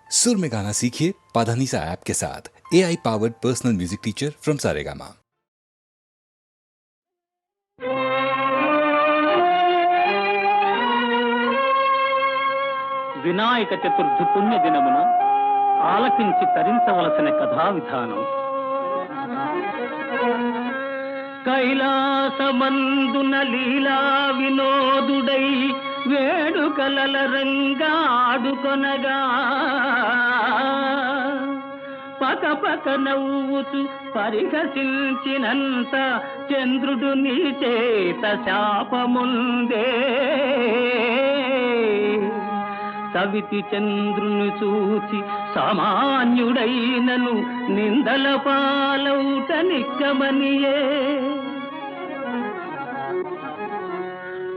सुर में गाना सीखिए पाधानीसा ऐप के साथ। AI powered personal music teacher from Saregama. Vinayaka Chaturthi పుణ్య దినమున ఆలకించి తరించవలసిన కథా విధానం. కైలాసమందున లీలా వినోదుడై వేడుకలల రంగాడుకొనగా పక పక నవ్వుచు పరిహసించినంత చంద్రుడు నీ చేత శాపముందే. సవితి చంద్రుని చూచి సామాన్యుడైనను నిందల పాలౌట నిక్కమనియే.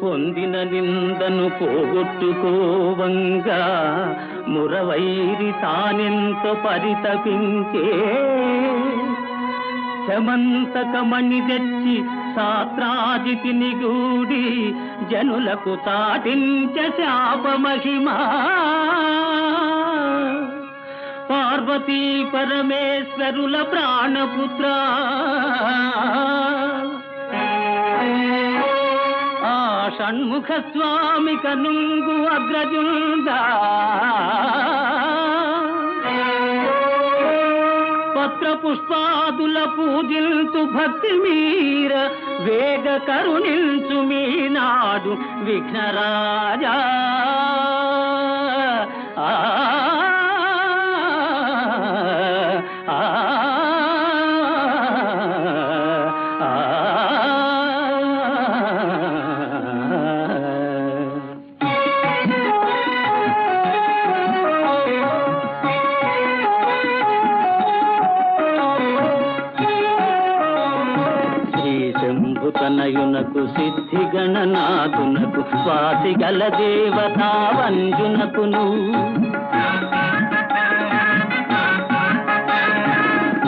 పొందిన నిందను పోగొట్టుకోవంగా మురవైరి తానెంతో పరితపించే. శమంతకమణి తెచ్చి సాత్రాజితిని గూడి జనులకు చాటించ శాప మహిమా. పార్వతీ పరమేశ్వరుల ప్రాణపుత్ర ఆ షణ్ముఖ స్వామి కనుంగు అగ్రజుందా. పత్ర పుష్పాదుల పూజించు భక్తి మీర వేగ కరుణించు మీనాడు విఘ్నరాజా. తనయునకు సిద్ధి గణనాథునకు స్వాతి గల దేవతా వంజునకును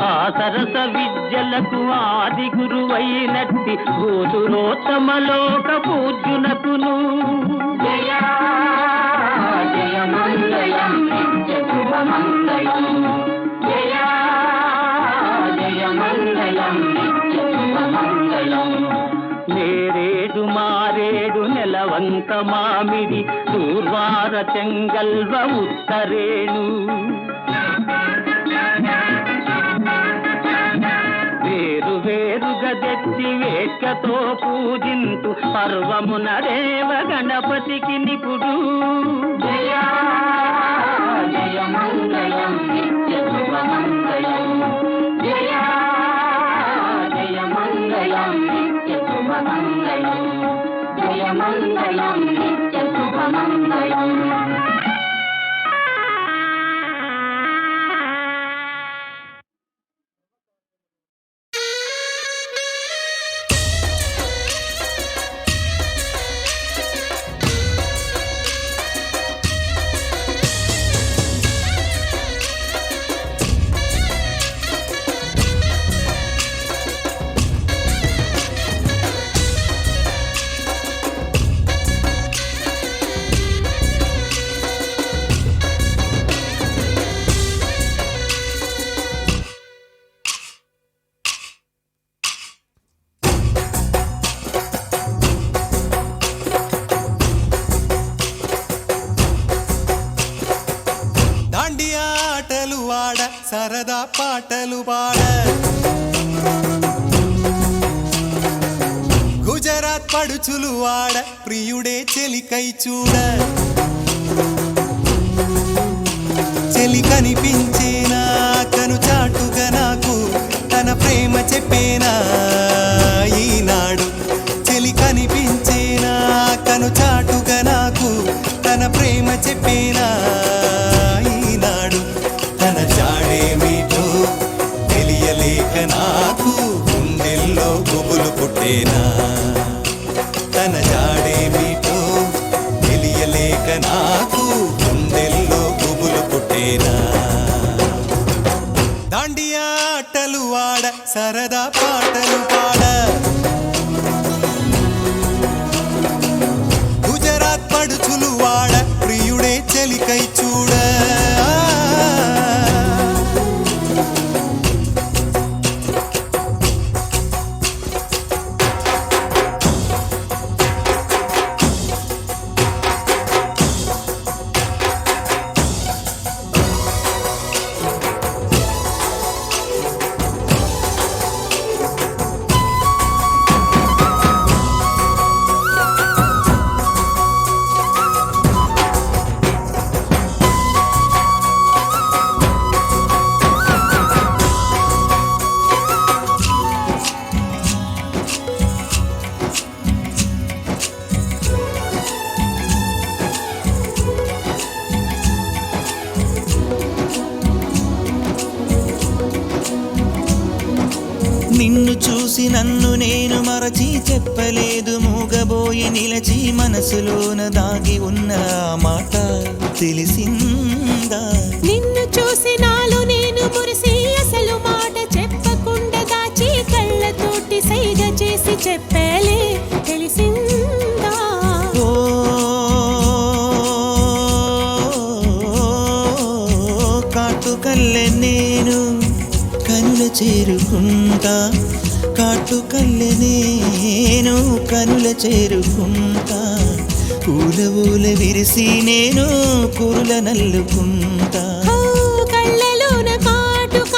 ఆ సరస విద్యలకు ఆది గురువైనట్టి భూసురోత్తమలోక పూజ్యునకును జయ జయ మంగళం నిత్య శుభమంగళం. జయ జయ మంగళం నిత్య శుభమంగళం. నేరేడు మారేడు నెలవంక మామిడి దూర్వార చెంగల్వ ఉత్తరేణు వేరు వేరుగా తెచ్చి వేట్కతో పూజింతు పర్వమున దేవ గణపతికి నిపుడు. జయ జయ మంగళం నిత్య శుభమంగళం. జయ జయ మంగళం నిత్య శుభమంగళం. జయ మంగళం నిత్య శుభమంగళం. సరదా పాటలు పాడ గుజరాత్ పడుచులు వాడ ప్రియుడే చెలికై చూడ. చెలి కనిపించేనా కను చాటుగా నాకు తన ప్రేమ చెప్పేనా ఈనాడు. చెలి కనిపించేనా కను చాటుగా నాకు తన ప్రేమ చెప్పేనా ఈనాడు. తన జాడేమిటో తెలియలేక నాకు గుండెల్లో గుబులు పుట్టేనా. తన జాడేమిటో తెలియలేక నాకు గుండెల్లో గుబులు పుట్టేనా. దాండియా ఆటలు వాడ సరదా పాటలు పాడ గుజరాత్ పడుచులు వాడ ప్రియుడే చెలికై చూడ. నిన్ను చూసి నన్ను నేను మరచి చెప్పలేదు మూగబోయి నిలచి మనసులోన దాగి ఉన్న ఆ మాట తెలిసిందా నిన్ను చూసి నాలో నేను మురిసి అసలు మాట చెప్పకుండా దాచి కళ్ళతోటి సైగ చేసి చెప్పలే తెలిసిందా ఓ కాటుకల్లె నేను కనుల చేరుకుంటా కాటుకల్లె నేను కనుల చేరుకుంటా పూల ఊల విరిసి నేను కురుల నల్లుకుంటా ఓ కళ్ళలోన కాటుక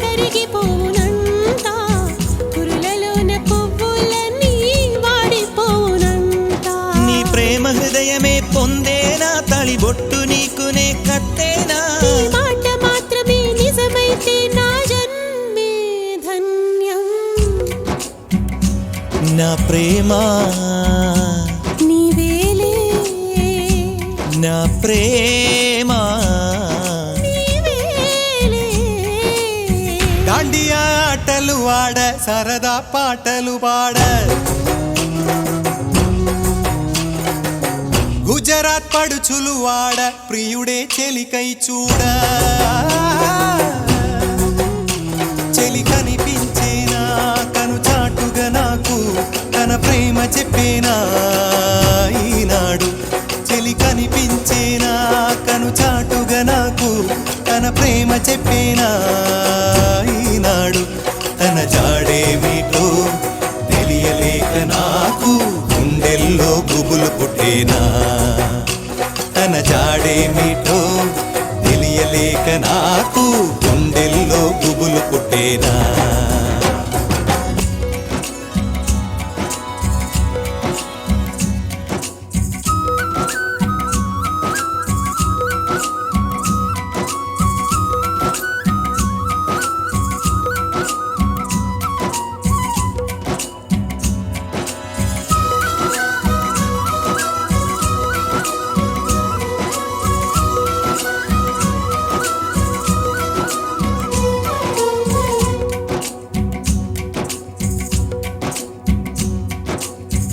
కరిగిపోవునంట కురులలోన పువ్వులన్నీ వాడిపోవునంట నీ ప్రేమ హృదయమే పొందేనా తళిబొట్టు నీకునే కట్టేనా ఈ మాట మాత్రమే నిజమైతే నా జన్మే ధన్యం నా ప్రేమ నీవేలే నా ప్రేమ నీవేలే దాండియా ఆటలు ఆడ సరదా పాటలు పాడ గుజరాత్ పడుచులు వాడ ప్రియుడే చెలికై చూడ చెలి కనిపించేనా కను చాటుగా నాకు తన ప్రేమ చెప్పేనా ఈనాడు చెలి కనిపించేనా కను చాటుగా నాకు తన ప్రేమ చెప్పేనా ఈనాడు తన జాడేమిటో తెలియలేక నాకు గుండెల్లో గుబులు పుట్టేనా తన జాడేమిటో తెలియలేక నాకు గుండెల్లో గుబులు పుట్టేనా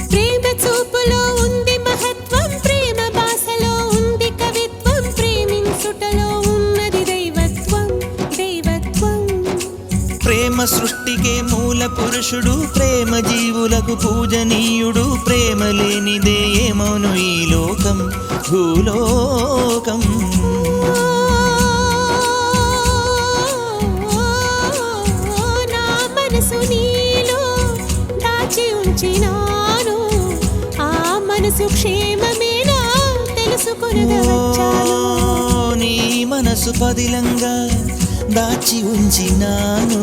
ప్రేమ చూపులో ఉంది మహత్వం ప్రేమ భాషలో ఉంది కవిత్వం ప్రేమించుటలో ఉన్నది దైవత్వం దైవత్వం ప్రేమ సృష్టికే మూల పురుషుడు ప్రేమ జీవులకు పూజనీయుడు ప్రేమ లేనిదే ఏమౌను ఈ లోకం భూలోకం నా మనసు నీలో దాచి ఉంచినాను ఆ మనసు క్షేమమేనా తెలుసుకొనగవచ్చాను నీ మనసు పదిలంగా దాచి ఉంచినాను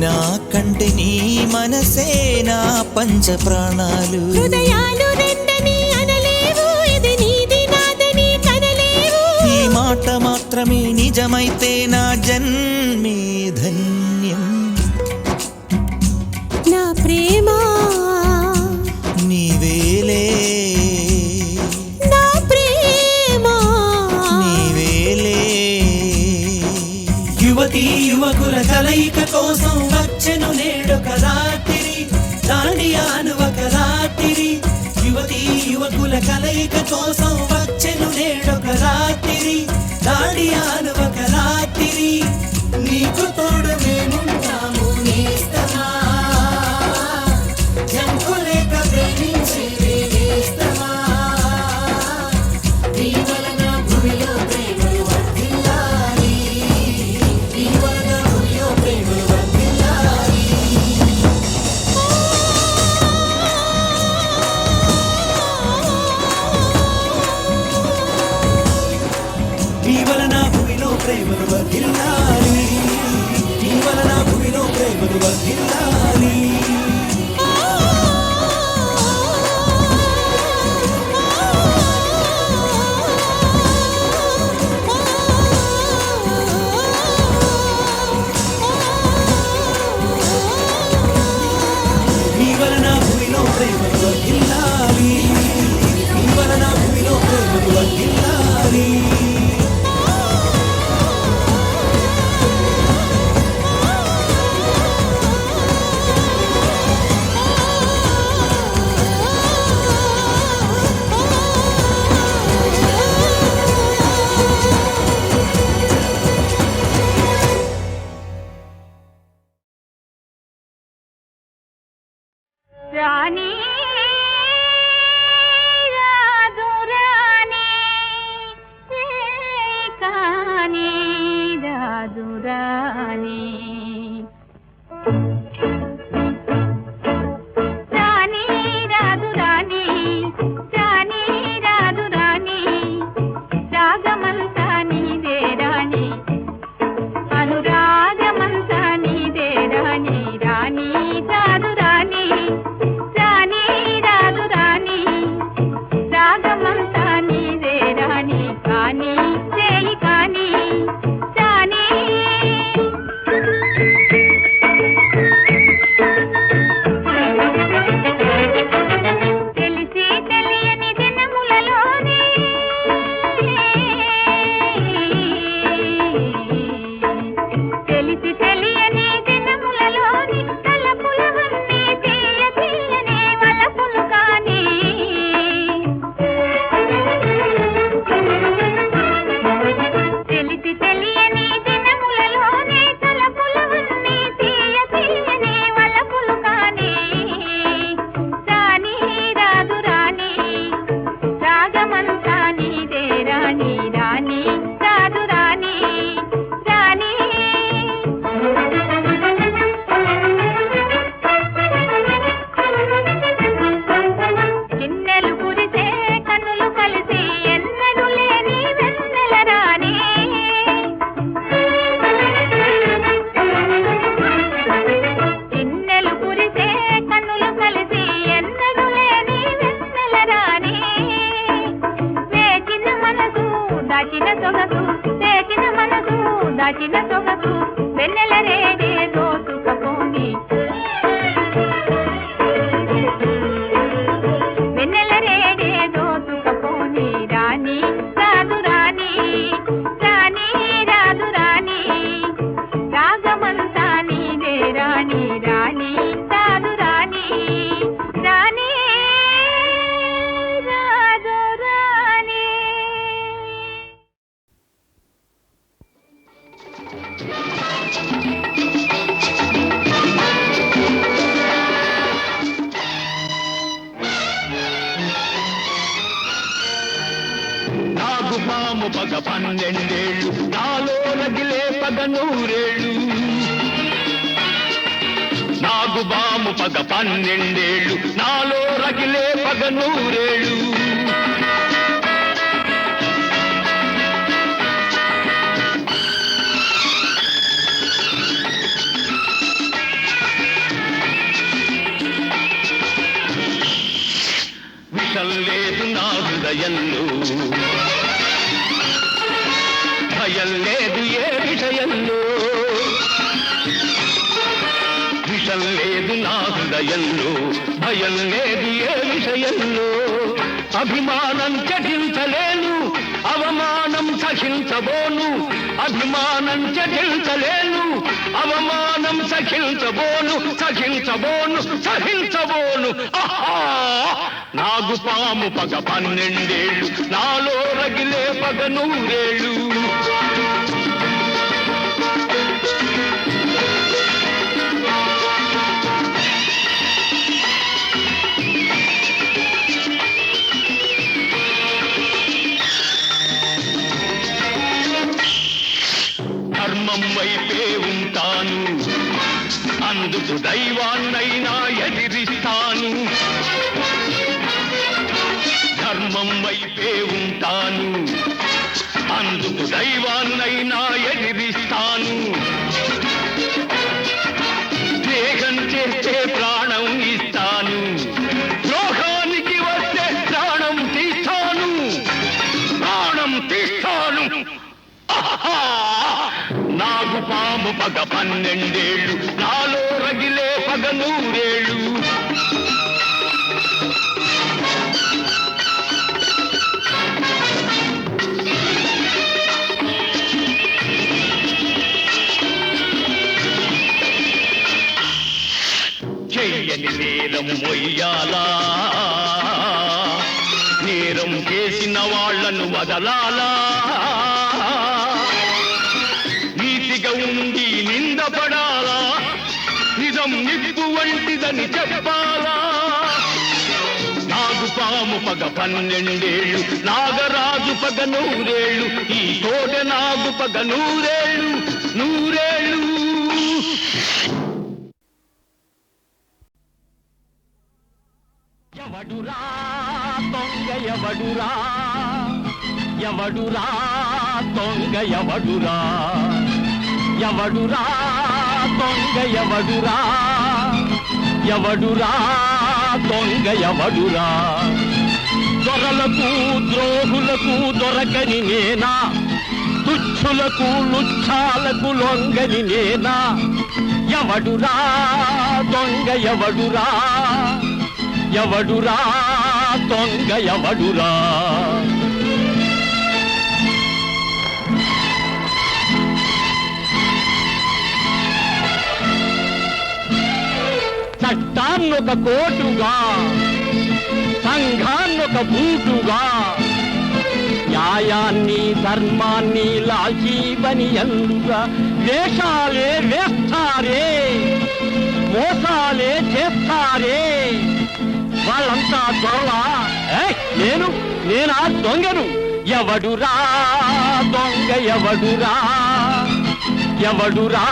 నా కంటే నీ మనసే నా పంచ ప్రాణాలు హృదయాలు రెండని అనలేవు ఇది నీది నాదని కనలేవు ఈ మాట మాత్రమే నిజమైతే నా జన్మే ధన్యం నా ప్రేమ నీవేలే నా ప్రేమ నీవేలే యువతీ యువకుల కలయిక కోసం వచ్చెను నేడొక రాత్రి దాండియాను ఒక రాత్రి యువతీ యువకుల కలయిక కోసం వచ్చెను నేడొక రాత్రి దాండియాను ఒక రాత్రి నీకు తోడు మేముంటాము నేస్తమా జంకులేక ప్రేమించి నేస్తమా నీ వలన భూమిలో ప్రేమలు వర్ధిల్లాలి నీ వలన భూమిలో ప్రేమలు వర్ధిల్లాలి నీ వలన భూమిలో ప్రేమలు వర్ధిల్లాలి నీ వలన భూమిలో ప్రేమలు వర్ధిల్లాలి నీ వలన భూమిలో ప్రేమలు వర్ధిల్లాలి నీ వలన భూమిలో ప్రేమలు వర్ధిల్లాలి దోచిన సొగసు వెన్నెల రేడే దోసుకపోని వెన్నెల రేడే దోసుకపోని రాణి రాదు రాణి రాణి రాదు రాణి రాగమంతా నీదే రాణి రాణి రాదు రాణి రాణి రాదు రాణి. నాగుపాము పగ 12 నాలో రగిలే పగ 100 నాగుపాము పగ 12 నాలో రగిలే పగ 100 విషం లేదు నా హృదయంలో భయం లేదు ఏ విషయంలో విషం లేదు నా హృదయంలో భయం లేదు ఏ విషయంలో అభిమానం చటించలేను అవమానం సహించబోను అభిమానం చటించలేను అవమానం సహించబోను సహించబోను సహించబోను నాగుపాము పగ 12 నాలో రగిలే పగ 100 ధర్మం వైపే ఉంటాను అందుకు దైవాన్నైనా ఎదిరిస్తాను ధర్మం వైపే ఉంటాను అందుకు దైవాన్నైనా ఎదిరిస్తాను దేహం చేస్తే ప్రాణం ఇస్తాను ద్రోహానికి వస్తే ప్రాణం తీస్తాను ప్రాణం తీస్తాను నాగుపాము పగ 12 నాలో రగిలే పగ 100 చెయ్యని నేరం మొయ్యాలా నేరం చేసిన వాళ్లను వదలాలా నీతిగా ఉండి నిందపడాలా నిజం నిప్పు వంటిదని చెప్పాలా నాగుపాము పగ 12 నాగరాజు పగ 100 ఈ తోట నాగు పగ 100 ఎవడురా దొంగ ఎవడురా ఎవడురా దొంగ ఎవడురా ఎవడురా దొంగ ఎవడురా ఎవడురా దొంగ ఎవడురా దొరలకు ద్రోహులకు దొరకని నేనా తుచ్చులకు లుచ్చాలకు లొంగని నేనా ఎవడురా దొంగ ఎవడురా ఎవడురా దొంగ ఎవడురా చట్టాన్నొక కోటుగా సంఘాన్నొక బూటుగా న్యాయాన్ని ధర్మాన్ని లాల్చీవని ఎందుగా వేషాలే వేస్తారే మోసాలే చేస్తారే వాళ్ళంతా దొరలా నేనా దొంగను ఎవడురా దొంగ ఎవడురా ఎవడురా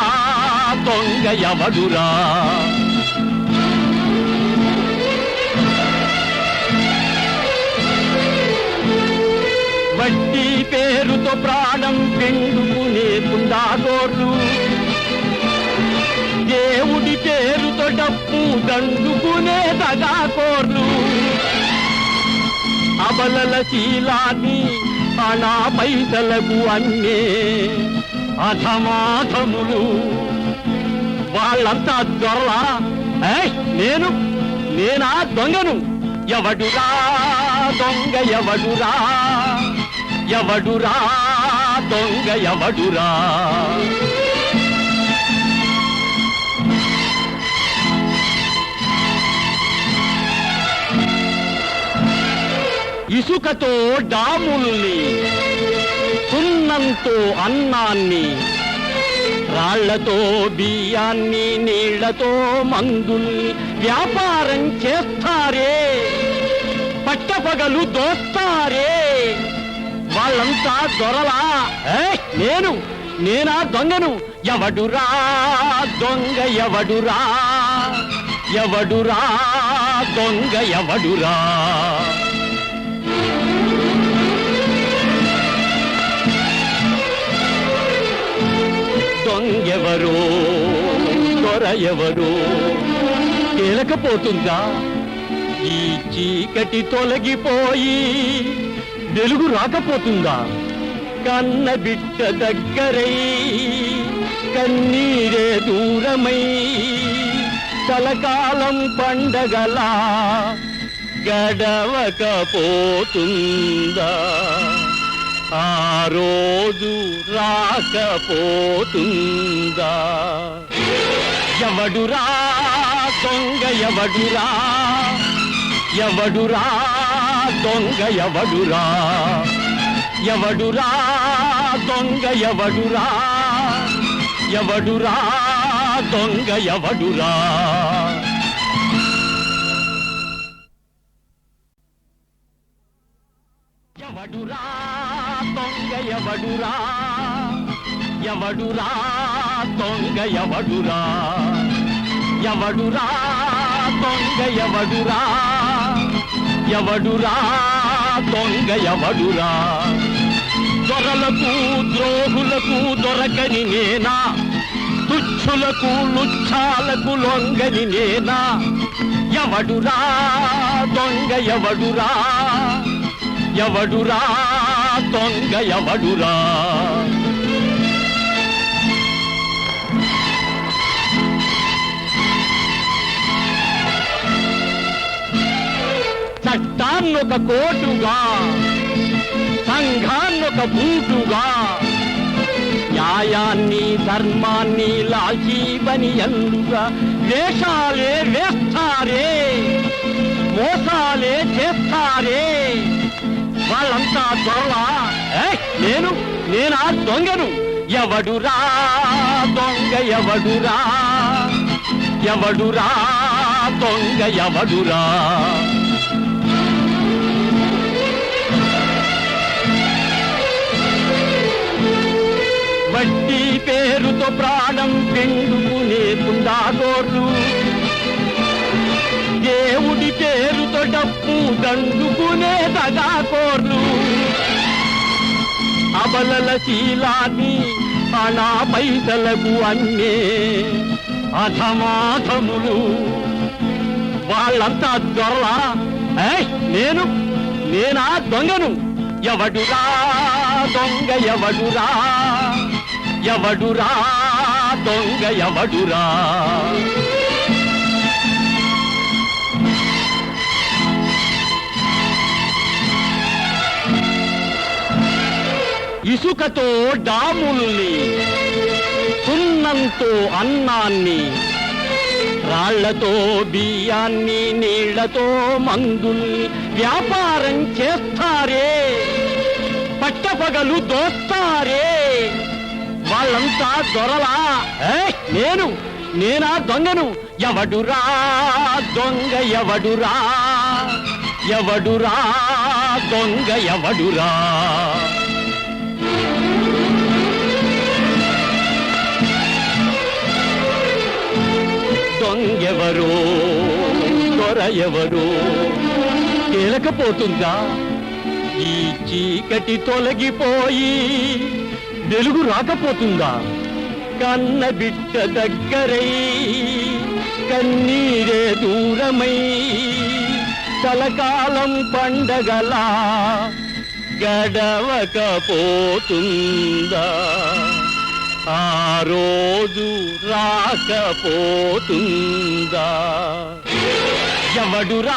దొంగ ఎవడురా వడ్డీ పేరుతో ప్రాణం పిండుకునే తుండాగోర్లు దేవుడి పేరుతో డప్పు దండుకునే దగాకోర్లు అబలల శీలాన్ని అనా పైసలకు అన్నే అధమాధములు వాళ్ళంతా దొరలా నేనా దొంగను ఎవడురా దొంగ ఎవడురా ఎవడురా దొంగ ఎవడురా ఇసుకతో డాముల్ని సున్నంతో అన్నాన్ని రాళ్లతో బియ్యాన్ని నీళ్లతో మందుల్ని వ్యాపారం చేస్తారే పట్టపగలు దోస్తారే వాళ్ళంతా దొరలా నేనా దొంగను ఎవడురా దొంగ ఎవడురా ఎవడురా దొంగ ఎవడురా దొంగెవరో దొర ఎవరో తేలకపోతుందా ఈ చీకటి తొలగిపోయి వెలుగు రాకపోతుందా కన్న బిడ్డ దగ్గరై కన్నీరే దూరమై కలకాలం పండగలా గడవకపోతుందా ఆ రోజు రాకపోతుందా ఎవడురా దొంగ ఎవడురా ఎవడురా దొంగ ఎవడురా ఎవడురా దొంగ ఎవడురా ఎవడురా దొంగ ఎవడురా ఎవడురా దొంగ ఎవడురా ఎవడురా దొంగ ఎవడురా ఎవడురా దొంగ ఎవడురా ఎవడురా దొంగ ఎవడురా దొరలకు ద్రోహులకు దొరకని నేనా తుచ్చులకు లుచ్చాలకు లొంగని నేనా ఎవడురా దొంగ ఎవడురా ఎవడురా దొంగ ఎవడురా చట్టాన్నొక కోటుగా సంఘాన్నొక బూటుగా న్యాయాన్ని ధర్మాన్ని లాజీవని ఎందుగా వేషాలే వేస్తారే మోసాలే చేస్తారే వాళ్ళంతా దొరలా నేనా దొంగను ఎవడురా దొంగ ఎవడురా ఎవడురా దొంగ ఎవడురా వడ్డీ పేరుతో ప్రాణం పిండుకునే పుండాగోర్లు దేవుడి పేరుతో డప్పు దండుకునే దగాకోర్లు అబలల శీలాన్ని అనా పైసలకు అన్నే అధమాధములు వాళ్ళంతా దొరలా నేనా దొంగను ఎవడురా దొంగ ఎవడురా ఎవడురా దొంగ ఎవడురా ఇసుకతో డాముల్ని సున్నంతో అన్నాన్ని రాళ్లతో బియ్యాన్ని నీళ్లతో మందుల్ని వ్యాపారం చేస్తారే పట్టపగలు దోస్తారే వాళ్ళంతా దొరలా నేనా దొంగను ఎవడురా దొంగ ఎవడురా ఎవడురా దొంగ ఎవడురా దొంగెవరో దొర ఎవరో తేలకపోతుందా ఈ చీకటి తొలగిపోయి వెలుగు రాకపోతుందా కన్న బిడ్డ దగ్గరై కన్నీరే దూరమై కలకాలం పండగలా గడవకపోతుందా ఆ రోజు రాకపోతుందా? ఎవడురా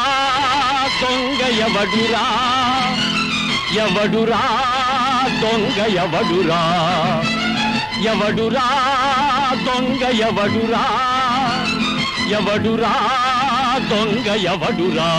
దొంగ ఎవడురా? ఎవడురా దొంగ ఎవడురా? ఎవడురా దొంగ ఎవడురా? ఎవడురా దొంగ ఎవడురా?